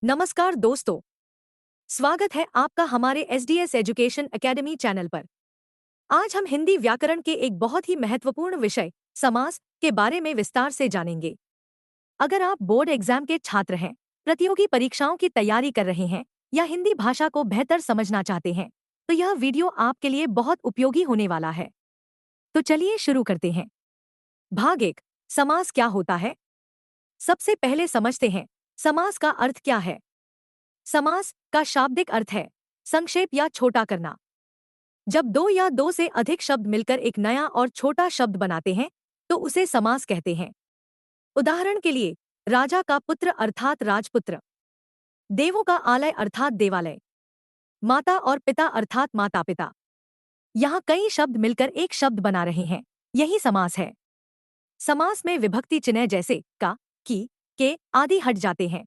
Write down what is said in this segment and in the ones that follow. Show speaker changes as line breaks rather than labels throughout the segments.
नमस्कार दोस्तों, स्वागत है आपका हमारे एसडीएस एजुकेशन एकेडमी चैनल पर। आज हम हिंदी व्याकरण के एक बहुत ही महत्वपूर्ण विषय समास के बारे में विस्तार से जानेंगे। अगर आप बोर्ड एग्जाम के छात्र हैं, प्रतियोगी परीक्षाओं की तैयारी कर रहे हैं या हिंदी भाषा को बेहतर समझना चाहते हैं, तो यह वीडियो आपके लिए बहुत उपयोगी होने वाला है। तो चलिए शुरू करते हैं। भाग 1, समास क्या होता है। सबसे पहले समझते हैं समास का अर्थ क्या है। समास का शाब्दिक अर्थ है संक्षेप या छोटा करना। जब दो या दो से अधिक शब्द मिलकर एक नया और छोटा शब्द बनाते हैं तो उसे समास कहते हैं। उदाहरण के लिए, राजा का पुत्र अर्थात राजपुत्र, देवों का आलय अर्थात देवालय, माता और पिता अर्थात माता पिता। यहाँ कई शब्द मिलकर एक शब्द बना रहे हैं, यही समास है। समास में विभक्ति चिन्ह जैसे का, की, के आदि हट जाते हैं।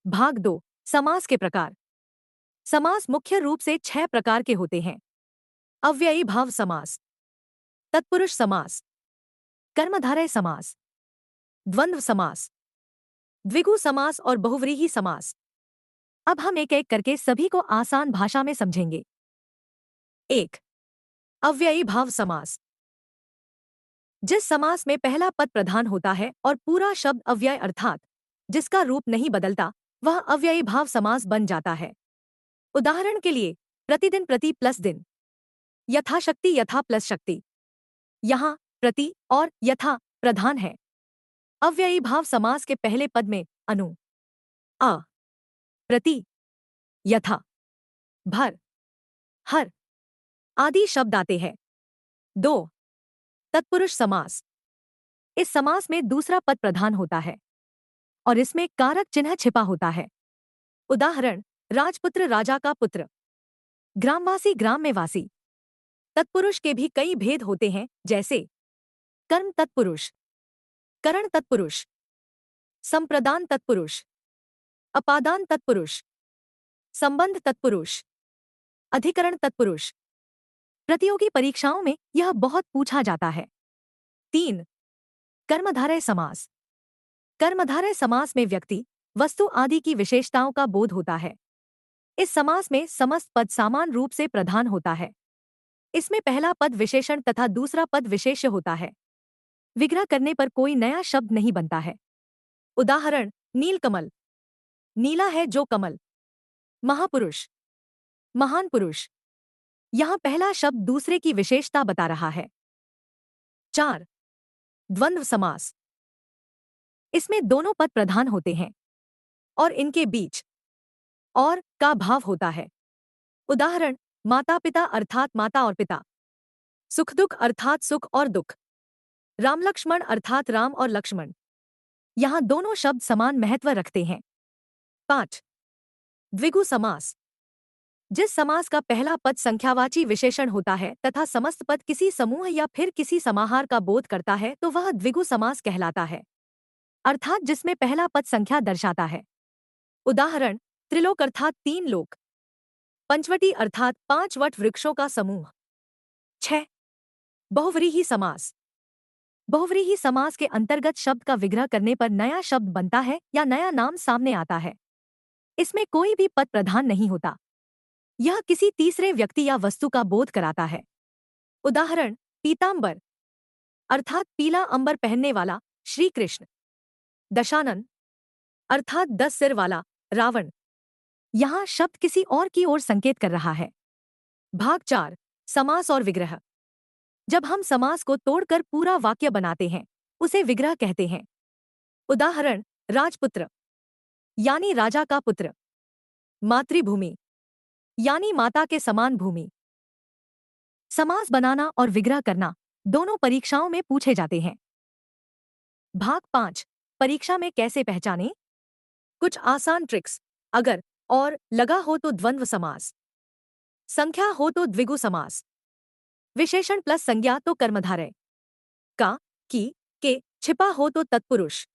भाग 2, समास के प्रकार। समास मुख्य रूप से 6 प्रकार के होते हैं। अव्ययी भाव समास, तत्पुरुष समास, कर्मधारय समास, द्वंद्व समास, द्विगु समास और बहुव्रीहि समास। अब हम एक एक करके सभी को आसान भाषा में समझेंगे। 1, अव्ययी भाव समास। जिस समास में पहला पद प्रधान होता है और पूरा शब्द अव्यय अर्थात जिसका रूप नहीं बदलता, वह अव्ययी भाव समास बन जाता है। उदाहरण के लिए, प्रतिदिन प्रति प्लस दिन, यथाशक्ति यथा प्लस शक्ति। यहाँ प्रति और यथा प्रधान है। अव्ययी भाव समास के पहले पद में अनु, अ, प्रति, यथा, भर, हर आदि शब्द आते हैं। 2, तत्पुरुष समास। इस समास में दूसरा पद प्रधान होता है और इसमें कारक चिन्ह छिपा होता है। उदाहरण, राजपुत्र राजा का पुत्र, ग्रामवासी ग्राम में वासी। तत्पुरुष के भी कई भेद होते हैं, जैसे कर्म तत्पुरुष, करण तत्पुरुष, संप्रदान तत्पुरुष, अपादान तत्पुरुष, संबंध तत्पुरुष, अधिकरण तत्पुरुष। प्रतियोगी परीक्षाओं में यह बहुत पूछा जाता है। 3, कर्मधारय समास। कर्मधारय समास में व्यक्ति, वस्तु आदि की विशेषताओं का बोध होता है। इस समास में समस्त पद समान रूप से प्रधान होता है। इसमें पहला पद विशेषण तथा दूसरा पद विशेष्य होता है। विग्रह करने पर कोई नया शब्द नहीं बनता है। उदाहरण, नीलकमल, नीला है जो कमल। महापुरुष, महान पुरुष। यहाँ पहला शब्द दूसरे की विशेषता बता रहा है। 4, द्वंद्व समास। इसमें दोनों पद प्रधान होते हैं और इनके बीच और का भाव होता है। उदाहरण, माता पिता अर्थात माता और पिता, सुख दुख अर्थात सुख और दुख, राम लक्ष्मण अर्थात राम और लक्ष्मण। यहाँ दोनों शब्द समान महत्व रखते हैं। 5, द्विगु समास। जिस समास का पहला पद संख्यावाची विशेषण होता है तथा समस्त पद किसी समूह या फिर किसी समाहार का बोध करता है तो वह द्विगु समास कहलाता है, अर्थात जिसमें पहला पद संख्या दर्शाता है। उदाहरण, त्रिलोक अर्थात 3 लोक, पंचवटी अर्थात 5 वट वृक्षों का समूह। 6, बहुव्रीहि समास। बहुव्रीहि समास के अंतर्गत शब्द का विग्रह करने पर नया शब्द बनता है या नया नाम सामने आता है। इसमें कोई भी पद प्रधान नहीं होता। यह किसी तीसरे व्यक्ति या वस्तु का बोध कराता है। उदाहरण, पीतांबर अर्थात पीला अंबर पहनने वाला श्री कृष्ण, दशानन अर्थात 10 सिर वाला रावण। यहाँ शब्द किसी और की ओर संकेत कर रहा है। भाग 4, समास और विग्रह। जब हम समास को तोड़कर पूरा वाक्य बनाते हैं उसे विग्रह कहते हैं। उदाहरण, राजपुत्र यानी राजा का पुत्र, मातृभूमि यानी माता के समान भूमि। समास बनाना और विग्रह करना दोनों परीक्षाओं में पूछे जाते हैं। भाग 5, परीक्षा में कैसे पहचानें। कुछ आसान ट्रिक्स। अगर और लगा हो तो द्वंद्व समास, संख्या हो तो द्विगु समास, विशेषण प्लस संज्ञा तो कर्मधारय, का, की, के छिपा हो तो तत्पुरुष,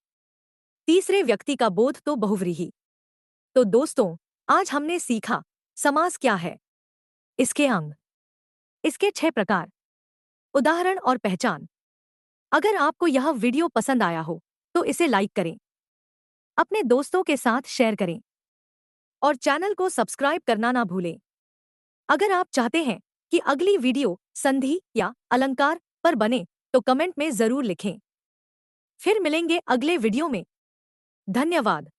तीसरे व्यक्ति का बोध तो बहुव्रीहि। तो दोस्तों, आज हमने सीखा समास क्या है, इसके अंग, इसके 6 प्रकार, उदाहरण और पहचान। अगर आपको यह वीडियो पसंद आया हो तो इसे लाइक करें, अपने दोस्तों के साथ शेयर करें और चैनल को सब्सक्राइब करना ना भूलें। अगर आप चाहते हैं कि अगली वीडियो संधि या अलंकार पर बने तो कमेंट में जरूर लिखें। फिर मिलेंगे अगले वीडियो में। धन्यवाद।